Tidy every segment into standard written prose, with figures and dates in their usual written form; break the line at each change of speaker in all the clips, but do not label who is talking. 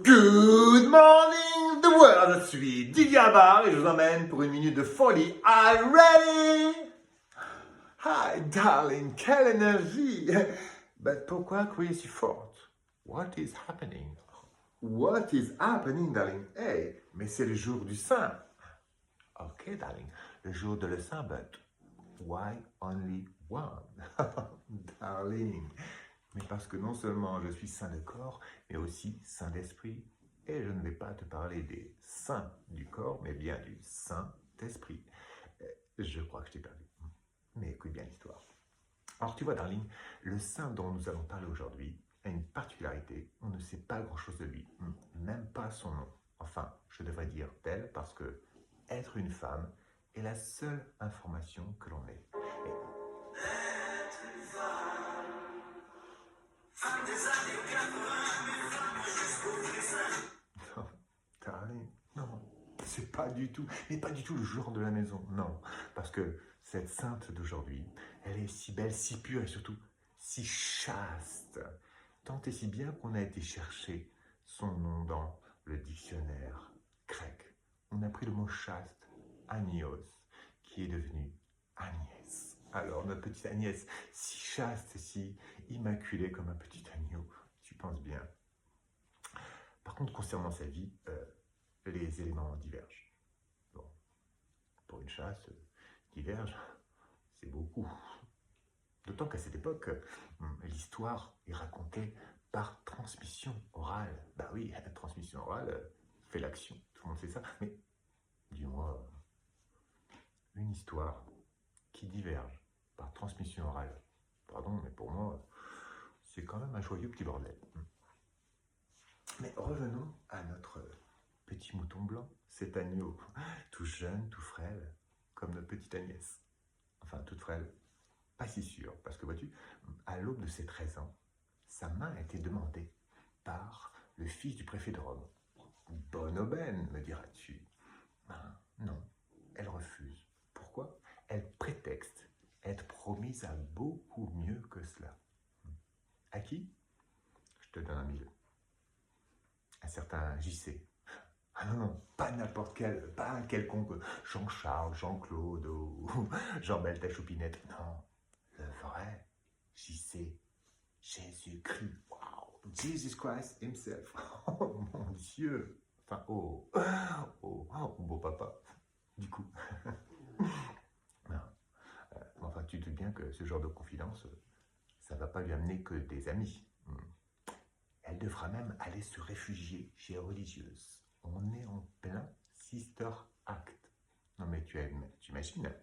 Good morning, the world. Je suis Didier Abar et je vous emmène pour une minute de folie. Are you ready? Hi, darling, quelle énergie! But pourquoi crier si fort? What is happening? What is happening, darling? Hey, mais c'est le jour du Saint. Ok, darling, le jour de le Saint, but why only one? Darling, mais parce que non seulement je suis saint de corps, mais aussi saint d'esprit. Et je ne vais pas te parler des saints du corps, mais bien du Saint-Esprit. Je crois que je t'ai perdu. Mais écoute bien l'histoire. Alors tu vois, darling, le saint dont nous allons parler aujourd'hui a une particularité. On ne sait pas grand-chose de lui, même pas son nom. Enfin, je devrais dire d'elle parce que être une femme est la seule information que l'on ait. Non, darling, non, c'est pas du tout, mais pas du tout le genre de la maison, non. Parce que cette sainte d'aujourd'hui, elle est si belle, si pure et surtout si chaste. Tant et si bien qu'on a été chercher son nom dans le dictionnaire grec. On a pris le mot chaste, Agnios, qui est devenu Agnès. Alors, notre petite Agnès, si chaste et si immaculée comme un petit agneau, tu penses bien. Par contre, concernant sa vie, les éléments divergent. Bon, pour une chasse, divergent, c'est beaucoup. D'autant qu'à cette époque, l'histoire est racontée par transmission orale. Bah oui, la transmission orale fait l'action, tout le monde sait ça. Mais dis-moi, une histoire qui diverge par transmission orale, pardon, mais pour moi, c'est quand même un joyeux petit bordel. Mais revenons à notre petit mouton blanc, cet agneau, tout jeune, tout frêle, comme notre petite Agnès. Enfin, toute frêle, pas si sûre, parce que vois-tu, à l'aube de ses 13 ans, sa main a été demandée par le fils du préfet de Rome. Bonne aubaine, me diras-tu. Ben, non, elle refuse. Pourquoi? Elle prétexte être promise à beaucoup mieux que cela. À qui? Je te donne un mille. Un certain JC. Ah non, non, pas n'importe quel, pas un quelconque Jean-Charles, Jean-Claude ou Jean Beltèche ou Pinette. Non, le vrai JC, Jésus-Christ. Wow, Jesus Christ himself. Oh mon Dieu. Enfin, oh, beau papa. Du coup. Non. Enfin, tu te doutes bien que ce genre de confidence, ça ne va pas lui amener que des amis. Elle devra même aller se réfugier chez les religieuses. On est en plein Sister Act. Non mais tu imagines,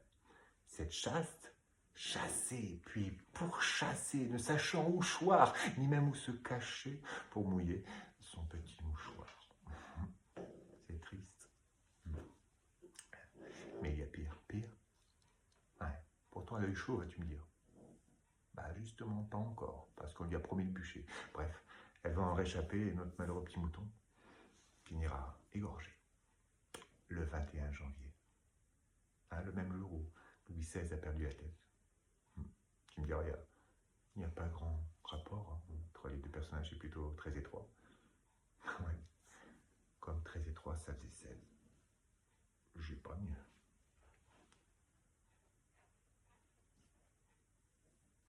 cette chaste, chassée, puis pourchassée, ne sachant où choir, ni même où se cacher pour mouiller son petit mouchoir. C'est triste. Mais il y a pire. Pire? Ouais. Pourtant elle a eu chaud, vas-tu me dire. Bah justement pas encore, parce qu'on lui a promis le bûcher. Bref, elle va en réchapper et notre malheureux petit mouton finira égorgé le 21 janvier. Hein, le même jour où Louis XVI a perdu la tête. Tu me diras, il n'y a pas grand rapport entre les deux personnages, c'est plutôt très étroit. Ouais. Comme très étroit, ça faisait 16. J'ai pas mieux.